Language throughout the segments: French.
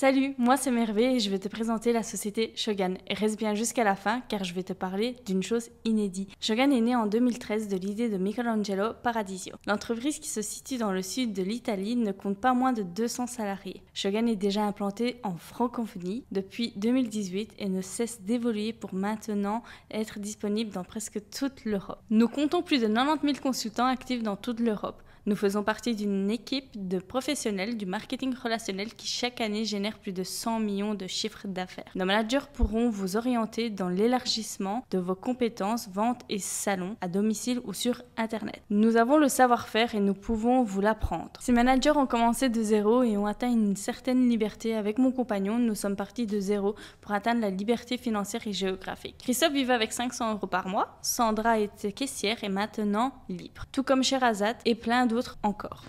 Salut, moi c'est Merveille et je vais te présenter la société Shogun. Et reste bien jusqu'à la fin car je vais te parler d'une chose inédite. Shogun est né en 2013 de l'idée de Michelangelo Paradisio. L'entreprise qui se situe dans le sud de l'Italie ne compte pas moins de 200 salariés. Shogun est déjà implanté en francophonie depuis 2018 et ne cesse d'évoluer pour maintenant être disponible dans presque toute l'Europe. Nous comptons plus de 90 000 consultants actifs dans toute l'Europe. Nous faisons partie d'une équipe de professionnels du marketing relationnel qui chaque année génère plus de 100 millions de chiffres d'affaires. Nos managers pourront vous orienter dans l'élargissement de vos compétences, vente et salon, à domicile ou sur Internet. Nous avons le savoir-faire et nous pouvons vous l'apprendre. Ces managers ont commencé de zéro et ont atteint une certaine liberté. Avec mon compagnon, nous sommes partis de zéro pour atteindre la liberté financière et géographique. Christophe vivait avec 500 € par mois, Sandra était caissière et maintenant libre, tout comme Sherazade et plein d'autres encore.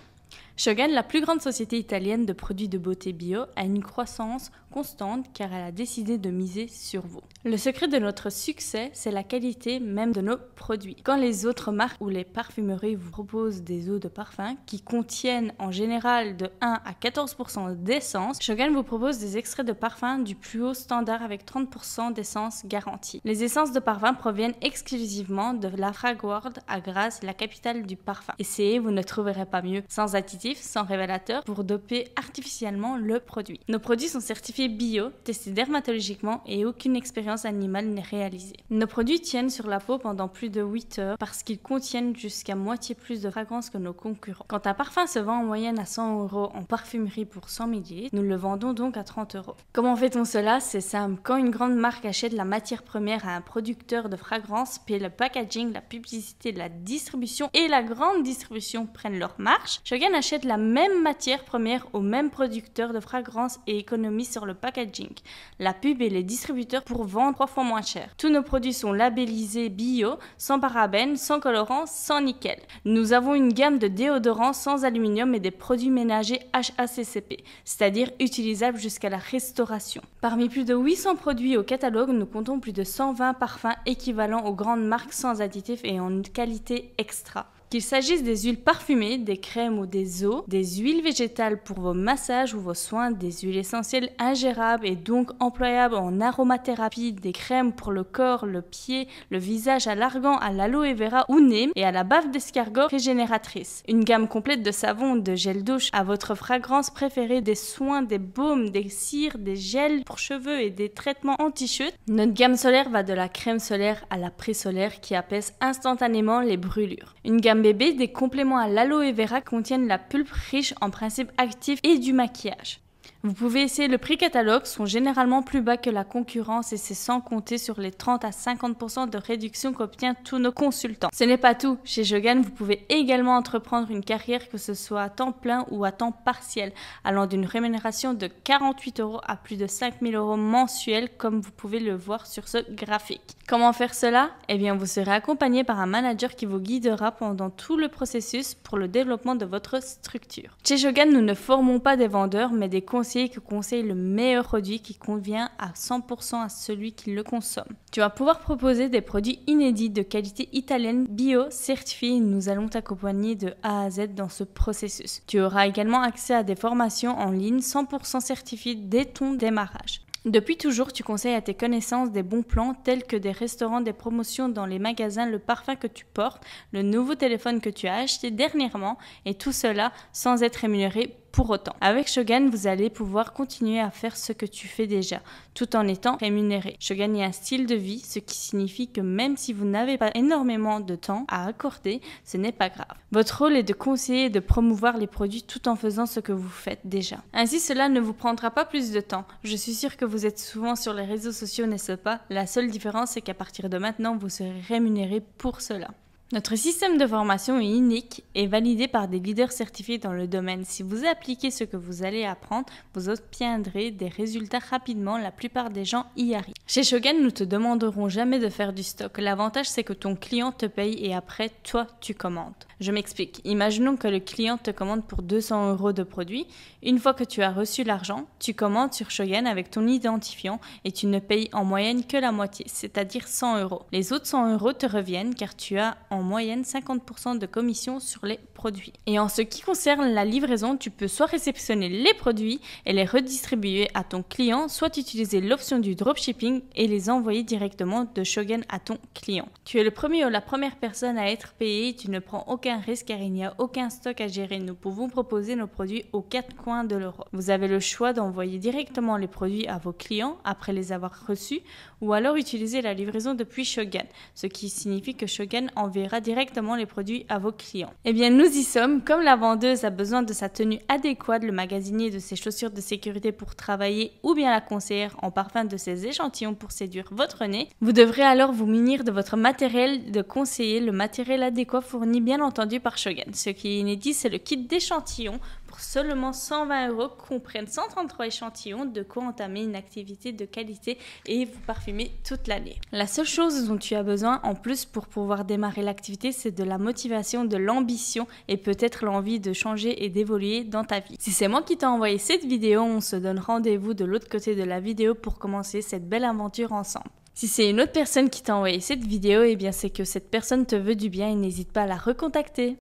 Shogun, la plus grande société italienne de produits de beauté bio, a une croissance constante car elle a décidé de miser sur vous. Le secret de notre succès, c'est la qualité même de nos produits. Quand les autres marques ou les parfumeries vous proposent des eaux de parfum qui contiennent en général de 1 à 14% d'essence, Shogun vous propose des extraits de parfum du plus haut standard avec 30% d'essence garantie. Les essences de parfum proviennent exclusivement de la Fragworld à Grasse, la capitale du parfum. Essayez, vous ne trouverez pas mieux. Sans additifs, sans révélateur pour doper artificiellement le produit. Nos produits sont certifiés bio, testés dermatologiquement et aucune expérience animale n'est réalisée. Nos produits tiennent sur la peau pendant plus de 8 heures parce qu'ils contiennent jusqu'à moitié plus de fragrance que nos concurrents. Quand un parfum se vend en moyenne à 100 € en parfumerie pour 100 ml, nous le vendons donc à 30 €. Comment fait-on cela? C'est simple. Quand une grande marque achète la matière première à un producteur de fragrance, paie le packaging, la publicité, la distribution et la grande distribution prennent leur marge, Shogun achète la même matière première au même producteur de fragrance et économise sur le packaging, la pub et les distributeurs pour vendre 3 fois moins cher. Tous nos produits sont labellisés bio, sans parabènes, sans colorants, sans nickel. Nous avons une gamme de déodorants sans aluminium et des produits ménagers HACCP, c'est-à-dire utilisables jusqu'à la restauration. Parmi plus de 800 produits au catalogue, nous comptons plus de 120 parfums équivalents aux grandes marques sans additifs et en qualité extra. Qu'il s'agisse des huiles parfumées, des crèmes ou des eaux, des huiles végétales pour vos massages ou vos soins, des huiles essentielles ingérables et donc employables en aromathérapie, des crèmes pour le corps, le pied, le visage à l'argan, à l'aloe vera ou neem et à la bave d'escargot régénératrice. Une gamme complète de savons, de gel douche à votre fragrance préférée, des soins, des baumes, des cires, des gels pour cheveux et des traitements anti-chute. Notre gamme solaire va de la crème solaire à la pré-solaire qui apaise instantanément les brûlures. Une gamme bébé, des compléments à l'aloe vera contiennent la pulpe riche en principes actifs et du maquillage. Vous pouvez essayer le prix catalogue, sont généralement plus bas que la concurrence et c'est sans compter sur les 30 à 50% de réduction qu'obtiennent tous nos consultants. Ce n'est pas tout, chez Shogun, vous pouvez également entreprendre une carrière que ce soit à temps plein ou à temps partiel, allant d'une rémunération de 48 € à plus de 5 000 € mensuels comme vous pouvez le voir sur ce graphique. Comment faire cela? Eh bien, vous serez accompagné par un manager qui vous guidera pendant tout le processus pour le développement de votre structure. Chez Shogun, nous ne formons pas des vendeurs, mais des conseillers qui conseillent le meilleur produit qui convient à 100% à celui qui le consomme. Tu vas pouvoir proposer des produits inédits de qualité italienne, bio, certifiés et nous allons t'accompagner de A à Z dans ce processus. Tu auras également accès à des formations en ligne 100% certifiées dès ton démarrage. Depuis toujours, tu conseilles à tes connaissances des bons plans tels que des restaurants, des promotions dans les magasins, le parfum que tu portes, le nouveau téléphone que tu as acheté dernièrement et tout cela sans être rémunéré pour autant. Avec Shogun, vous allez pouvoir continuer à faire ce que tu fais déjà, tout en étant rémunéré. Shogun est un style de vie, ce qui signifie que même si vous n'avez pas énormément de temps à accorder, ce n'est pas grave. Votre rôle est de conseiller et de promouvoir les produits tout en faisant ce que vous faites déjà. Ainsi, cela ne vous prendra pas plus de temps. Je suis sûre que vous êtes souvent sur les réseaux sociaux, n'est-ce pas? La seule différence, c'est qu'à partir de maintenant, vous serez rémunéré pour cela. Notre système de formation est unique et validé par des leaders certifiés dans le domaine. Si vous appliquez ce que vous allez apprendre, vous obtiendrez des résultats rapidement. La plupart des gens y arrivent. Chez Shogun, nous ne te demanderons jamais de faire du stock. L'avantage, c'est que ton client te paye et après, toi, tu commandes. Je m'explique. Imaginons que le client te commande pour 200 € de produits. Une fois que tu as reçu l'argent, tu commandes sur Shogun avec ton identifiant et tu ne payes en moyenne que la moitié, c'est-à-dire 100 €. Les autres 100 € te reviennent car tu as en moyenne 50% de commission sur les produit. Et en ce qui concerne la livraison, tu peux soit réceptionner les produits et les redistribuer à ton client, soit utiliser l'option du dropshipping et les envoyer directement de Shogun à ton client. Tu es le premier ou la première personne à être payé, tu ne prends aucun risque car il n'y a aucun stock à gérer. Nous pouvons proposer nos produits aux 4 coins de l'Europe. Vous avez le choix d'envoyer directement les produits à vos clients après les avoir reçus ou alors utiliser la livraison depuis Shogun, ce qui signifie que Shogun enverra directement les produits à vos clients. Eh bien, nous y sommes. Comme la vendeuse a besoin de sa tenue adéquate, le magasinier de ses chaussures de sécurité pour travailler ou bien la conseillère en parfum de ses échantillons pour séduire votre nez, vous devrez alors vous munir de votre matériel de conseiller, le matériel adéquat fourni bien entendu par Shogun. Ce qui est inédit, c'est le kit d'échantillons pour seulement 120 € comprennent 133 échantillons de quoi entamer une activité de qualité et vous parfumer toute l'année. La seule chose dont tu as besoin en plus pour pouvoir démarrer l'activité, c'est de la motivation, de l'ambition et peut-être l'envie de changer et d'évoluer dans ta vie. Si c'est moi qui t'ai envoyé cette vidéo, on se donne rendez-vous de l'autre côté de la vidéo pour commencer cette belle aventure ensemble. Si c'est une autre personne qui t'a envoyé cette vidéo, eh bien c'est que cette personne te veut du bien et n'hésite pas à la recontacter.